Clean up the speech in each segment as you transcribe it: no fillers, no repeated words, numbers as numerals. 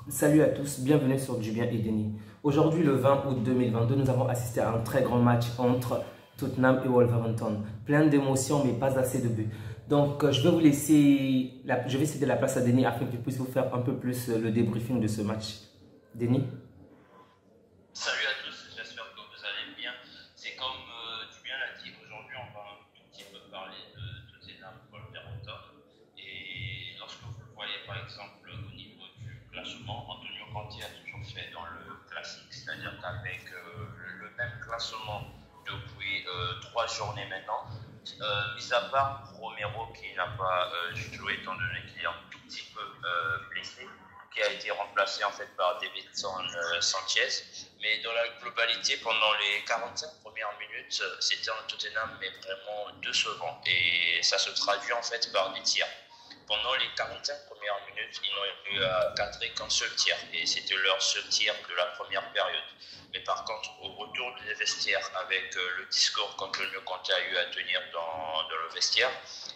Salut à tous, bienvenue sur Du Bien et Denis. Aujourd'hui, le 20 août 2022, nous avons assisté à un très grand match entre Tottenham et Wolverhampton. Plein d'émotions, mais pas assez de buts. Donc, je vais vous laisser, je vais céder la place à Denis afin qu'il puisse vous faire un peu plus le débriefing de ce match. Denis? Salut à tous, j'espère que vous allez bien. C'est comme tu bien l'as dit, aujourd'hui on va un tout petit peu parler de Tottenham Wolverhampton. Et lorsque vous le voyez par exemple au niveau du classement, Antonio Conte a toujours fait dans le classique, c'est-à-dire qu'avec le même classement depuis 3 journées maintenant, mis à part Romero qui n'a pas joué étant donné qu'il est un tout petit peu blessé, qui a été remplacé en fait par Davinson Sanchez. Mais dans la globalité, pendant les 45 premières minutes, c'était un Tottenham mais vraiment décevant. Et ça se traduit en fait par des tirs. Pendant les 45 premières minutes, ils n'ont eu à cadrer qu'un seul tir. Et c'était leur seul tir de la première période. Mais par contre, au retour des vestiaires, avec le discours qu'Antonio Conte a eu à tenir dans le vestiaire,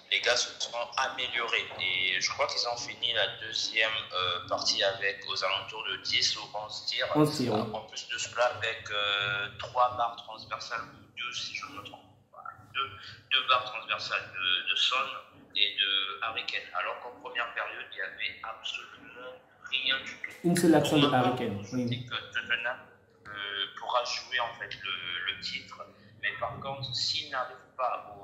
les gars se sont améliorés. Et je crois qu'ils ont fini la deuxième partie avec aux alentours de 10 ou 11 tirs. 11 tirs. En plus de cela, avec 3 barres transversales, ou 2 si je me trompe. Deux barres transversales de Son et de Harry Kane. Alors qu'en première période, il n'y avait absolument rien du tout. Une seule action de Harry Kane. Je dis que Tottenham pourra jouer en fait le titre, mais par contre, s'ils n'arrivent pas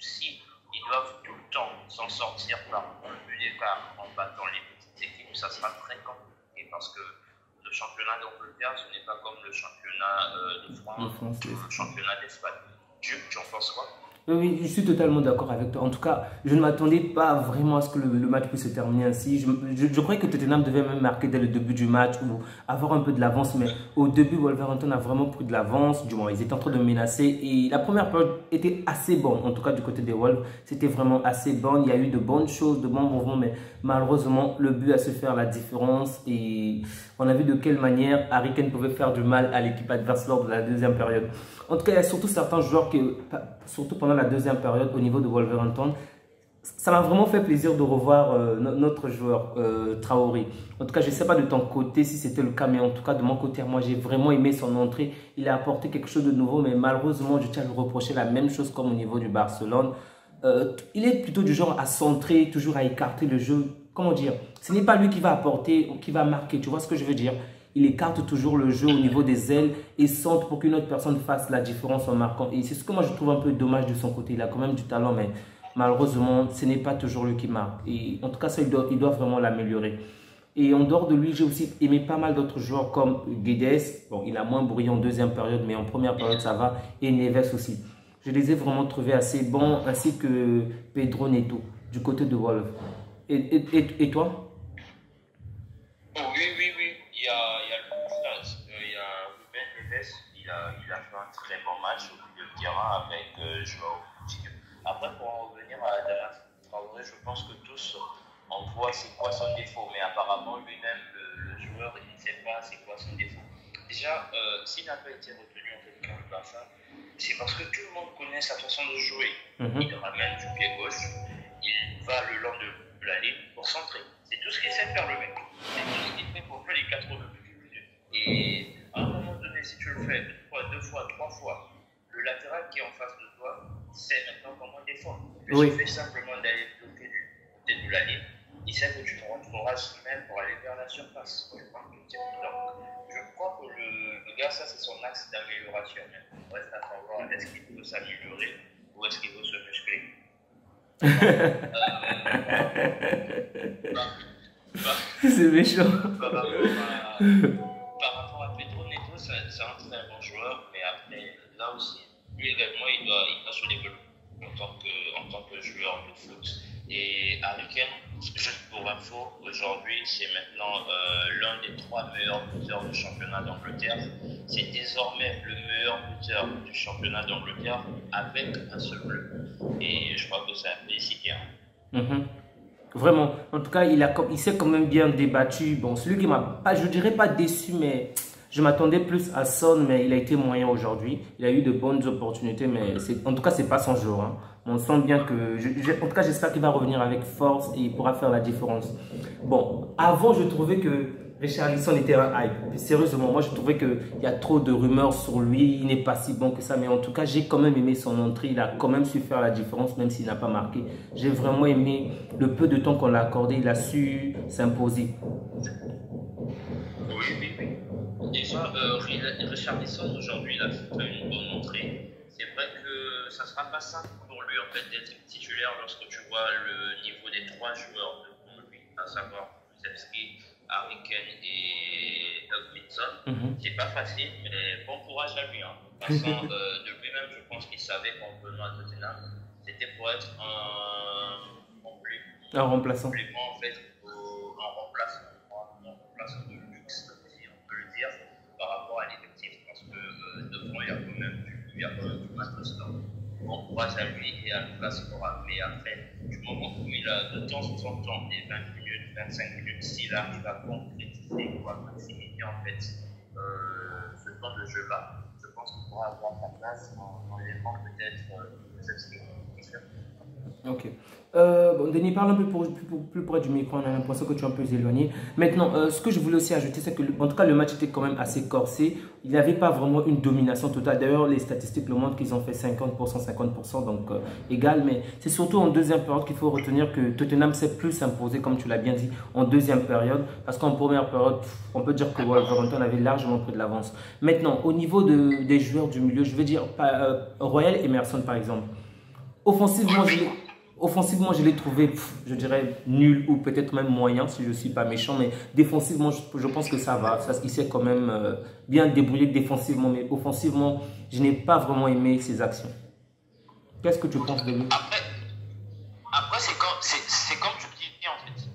si ils doivent tout le temps s'en sortir par un but d'écart en battant les petites équipes, ça sera très compliqué parce que le championnat d'Angleterre, ce n'est pas comme le championnat de France ou le championnat d'Espagne. Tu en penses quoi? Oui, je suis totalement d'accord avec toi. En tout cas, je ne m'attendais pas vraiment à ce que le match puisse se terminer ainsi. Je croyais que Tottenham devait même marquer dès le début du match ou avoir un peu de l'avance. Mais au début, Wolverhampton a vraiment pris de l'avance. Du moins, ils étaient en train de menacer. Et la première période était assez bonne. En tout cas, du côté des Wolves, c'était vraiment assez bon. Il y a eu de bonnes choses, de bons mouvements. Mais malheureusement, le but a su faire la différence. Et on a vu de quelle manière Harry Kane pouvait faire du mal à l'équipe adverse lors de la deuxième période. En tout cas, il y a surtout certains joueurs qui, surtout pendant la deuxième période au niveau de Wolverhampton, ça m'a vraiment fait plaisir de revoir notre joueur Traoré. En tout cas, je ne sais pas de ton côté si c'était le cas, mais en tout cas, de mon côté, moi, j'ai vraiment aimé son entrée. Il a apporté quelque chose de nouveau, mais malheureusement, je tiens à lui reprocher la même chose comme au niveau du Barcelone. Il est plutôt du genre à centrer, toujours à écarter le jeu. Comment dire? Ce n'est pas lui qui va apporter ou qui va marquer, tu vois ce que je veux dire? Il écarte toujours le jeu au niveau des ailes et centre pour qu'une autre personne fasse la différence en marquant. Et c'est ce que moi je trouve un peu dommage de son côté. Il a quand même du talent, mais malheureusement, ce n'est pas toujours lui qui marque. Et en tout cas, ça, il doit vraiment l'améliorer. Et en dehors de lui, j'ai aussi aimé pas mal d'autres joueurs comme Guedes. Bon, il a moins brillé en deuxième période, mais en première période, ça va. Et Neves aussi. Je les ai vraiment trouvés assez bons, ainsi que Pedro Neto, du côté de Wolves. Et toi? Il a fait un très bon match au milieu de terrain avec Joao Coutinho. Après, pour en revenir à Adama Traoré, je pense que tous on voit c'est quoi son défaut, mais apparemment lui-même, le joueur, il ne sait pas c'est quoi son défaut. Déjà, s'il n'a pas été retenu en fait par le Barça, c'est parce que tout le monde connaît sa façon de jouer. Il ramène du pied gauche, il va le long de la ligne pour centrer. C'est tout ce qu'il sait faire le mec. C'est tout ce qu'il fait pour faire les 80 minutes. Et à un moment donné, si tu le fais deux fois, trois fois, le latéral qui est en face de toi sait maintenant comment défendre. Il suffit simplement d'aller bloquer du côté de la ligne. Il sait que tu te rentreras même pour aller vers la surface. Donc, je crois que le gars, ça c'est son axe d'amélioration. Il reste à savoir est-ce qu'il veut s'améliorer ou est-ce qu'il veut se muscler. C'est méchant. Par rapport à Pedro Neto, c'est un très bon joueur, mais après, là aussi, lui également, il doit se développer en tant que joueur de foot. Et Harry Kane, juste pour info, aujourd'hui, c'est maintenant l'un des 3 meilleurs buteurs du championnat d'Angleterre. C'est désormais le meilleur buteur du championnat d'Angleterre avec un seul club. Et je crois que ça fait bien. Vraiment, en tout cas, il s'est quand même bien débattu. Bon, celui qui m'a pas, je dirais pas déçu, mais je m'attendais plus à Son, mais il a été moyen aujourd'hui. Il a eu de bonnes opportunités, mais en tout cas, c'est pas son jour. Hein. On sent bien que, en tout cas, j'espère qu'il va revenir avec force et il pourra faire la différence. Bon, avant, je trouvais que Richarlison était un hype. Sérieusement, moi je trouvais qu'il y a trop de rumeurs sur lui, il n'est pas si bon que ça, mais en tout cas j'ai quand même aimé son entrée, il a quand même su faire la différence même s'il n'a pas marqué. J'ai vraiment aimé le peu de temps qu'on l'a accordé, il a su s'imposer. Oui, oui, oui. Déjà, Richarlison aujourd'hui, il a fait une bonne entrée. C'est vrai que ça ne sera pas simple pour lui en fait d'être titulaire lorsque tu vois le niveau des trois joueurs devant lui, à savoir Kulusevski, Harry Kane et Hugminson. C'est pas facile, mais bon courage à lui. Hein. De toute façon, de lui-même, je pense qu'il savait qu'en venant à Tottenham, c'était pour être Un remplaçant. En fait, un remplaçant de luxe, si on peut le dire, par rapport à l'effectif, parce que devant, il y a quand même du matos. Bon courage à lui et à Lucas Moura. Mais après, du moment où il a de temps en temps des 20 minutes, 25 minutes, s'il arrive à concrétiser ou à maximiser en fait ce temps de jeu-là, je pense qu'il pourra avoir sa place en élément peut-être de cette série. Ok. Bon, Denis, parle un peu plus près du micro, on a l'impression que tu es un peu éloigné. Maintenant, ce que je voulais aussi ajouter, c'est que, en tout cas, le match était quand même assez corsé. Il n'y avait pas vraiment une domination totale. D'ailleurs, les statistiques le montrent qu'ils ont fait 50%, 50%, donc égal. Mais c'est surtout en deuxième période qu'il faut retenir que Tottenham s'est plus imposé, comme tu l'as bien dit, en deuxième période. Parce qu'en première période, on peut dire que Wolverhampton avait largement pris de l'avance. Maintenant, au niveau des joueurs du milieu, je veux dire, Royal Emerson, par exemple. Offensivement, je l'ai trouvé, je dirais, nul ou peut-être même moyen si je ne suis pas méchant. Mais défensivement, je pense que ça va. Il s'est quand même bien débrouillé défensivement. Mais offensivement, je n'ai pas vraiment aimé ses actions. Qu'est-ce que tu penses de lui? Après c'est comme tu dis en fait.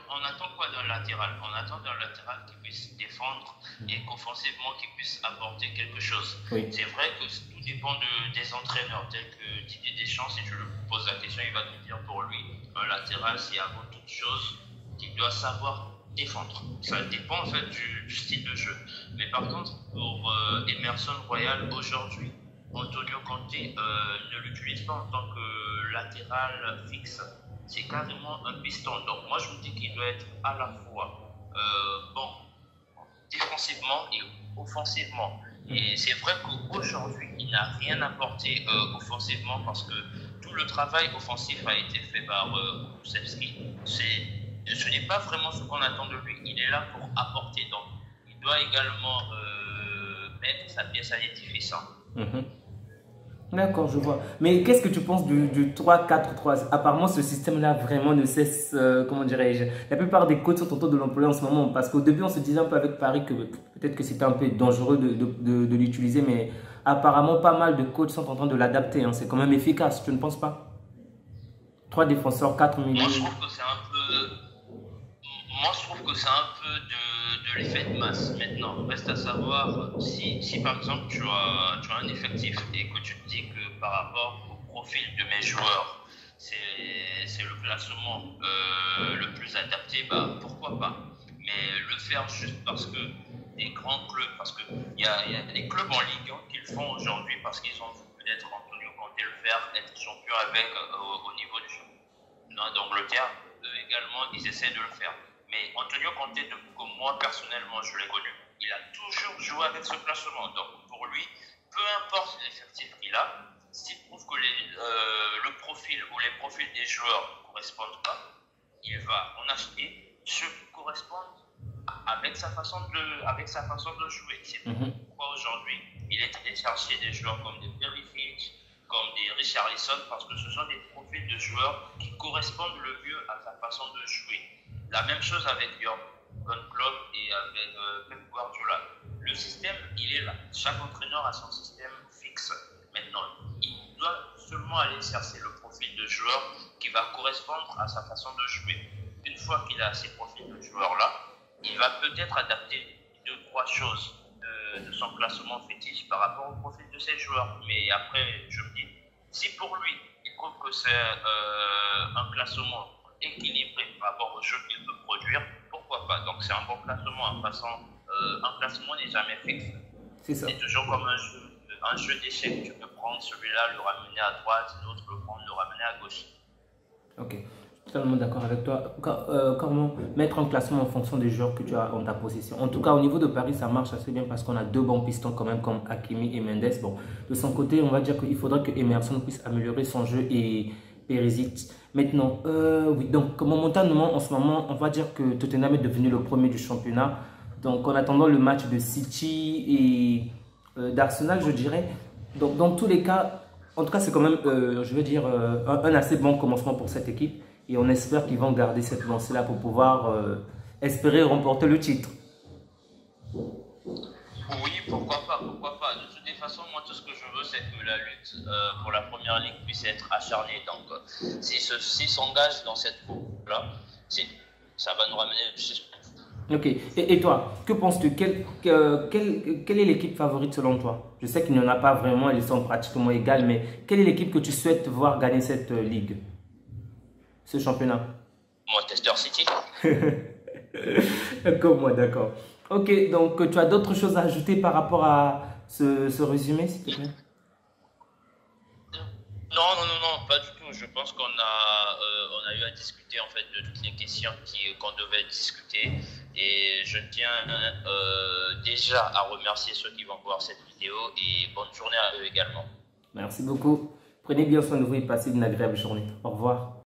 On attend quoi d'un latéral? On attend d'un latéral qui puisse défendre et qu'offensivement qui puisse apporter quelque chose. Oui. C'est vrai que tout dépend des entraîneurs tels que Didier Deschamps. Si tu lui poses la question, il va te dire pour lui un latéral, c'est avant toute chose qu'il doit savoir défendre. Ça dépend en fait du style de jeu. Mais par contre, pour Emerson Royal aujourd'hui, Antonio Conte ne l'utilise pas en tant que latéral fixe. C'est carrément un piston. Donc moi je me dis qu'il doit être à la fois bon défensivement et offensivement. Et c'est vrai qu'aujourd'hui il n'a rien apporté offensivement parce que tout le travail offensif a été fait par Kulusevski. Ce n'est pas vraiment ce qu'on attend de lui. Il est là pour apporter. Donc il doit également mettre sa pièce à l'édifice. D'accord, je vois. Mais qu'est-ce que tu penses du 3-4-3? Apparemment, ce système-là vraiment ne cesse, comment dirais-je, la plupart des coachs sont en train de l'employer en ce moment. Parce qu'au début, on se disait un peu avec Paris que peut-être que c'était un peu dangereux de l'utiliser. Mais apparemment, pas mal de coachs sont en train de l'adapter. Hein. C'est quand même efficace, tu ne penses pas? 3 défenseurs, 4 milieux. Moi, je trouve que c'est un peu de l'effet de masse. Maintenant, reste à savoir si par exemple tu as un effectif et que tu te dis que par rapport au profil de mes joueurs, c'est le classement le plus adapté, bah pourquoi pas. Mais le faire juste parce que des grands clubs, parce qu'il y a des clubs en Ligue 1 qui le font aujourd'hui parce qu'ils ont vu peut-être Antonio Conte le faire, être champion avec au niveau du championnat d'Angleterre, également ils essaient de le faire. Mais Antonio Conte, depuis que moi personnellement je l'ai connu, il a toujours joué avec ce classement. Donc pour lui, peu importe l'effectif qu'il a, s'il trouve que le profil ou les profils des joueurs ne correspondent pas, il va en acheter ceux qui correspondent avec sa façon de jouer. C'est pourquoi aujourd'hui il est allé chercher des joueurs comme des Perisic, comme des Richarlison, parce que ce sont des profils de joueurs qui correspondent le mieux à sa façon de jouer. La même chose avec Jürgen Klopp et avec Pep Guardiola. Le système, il est là. Chaque entraîneur a son système fixe. Maintenant, il doit seulement aller chercher le profil de joueur qui va correspondre à sa façon de jouer. Une fois qu'il a ces profils de joueurs-là, il va peut-être adapter 2-3 choses de son classement fétiche par rapport au profil de ses joueurs. Mais après, je me dis, si pour lui, il trouve que c'est un classement équilibré par rapport au jeu qu'il peut produire, pourquoi pas. Donc c'est un bon classement. En passant, un classement n'est jamais fixe. C'est toujours comme un jeu d'échecs. Tu peux prendre celui-là, le ramener à droite, l'autre le prendre, le ramener à gauche. Ok. Totalement d'accord avec toi. Comment mettre un classement en fonction des joueurs que tu as en ta possession. En tout cas, au niveau de Paris, ça marche assez bien parce qu'on a deux bons pistons quand même comme Hakimi et Mendes. Bon, de son côté, on va dire qu'il faudrait que Emerson puisse améliorer son jeu et Perisic. Maintenant, oui, donc momentanément, en ce moment, on va dire que Tottenham est devenu le premier du championnat. Donc, en attendant le match de City et d'Arsenal, je dirais. Donc, dans tous les cas, en tout cas, c'est quand même, je veux dire, un assez bon commencement pour cette équipe. Et on espère qu'ils vont garder cette lancée-là pour pouvoir espérer remporter le titre. Oui, pourquoi pas, pourquoi pas. De toutes les façons, moi, tout ce que je veux, c'est que la lutte pour la première ligue puisse être acharnée. Donc, s'ils s'engagent dans cette course-là, ça va nous ramener le suspense. Ok. Et toi, que penses-tu? Quelle est l'équipe favorite selon toi? Je sais qu'il n'y en a pas vraiment, elles sont pratiquement égales, mais quelle est l'équipe que tu souhaites voir gagner cette ligue, ce championnat? Manchester City. Comme moi, d'accord. Ok, donc tu as d'autres choses à ajouter par rapport à ce résumé, s'il te plaît? Non, non, non, non, pas du tout. Je pense qu'on a eu à discuter en fait de toutes les questions qu'on devait discuter. Et je tiens déjà à remercier ceux qui vont voir cette vidéo et bonne journée à eux également. Merci beaucoup. Prenez bien soin de vous et passez une agréable journée. Au revoir.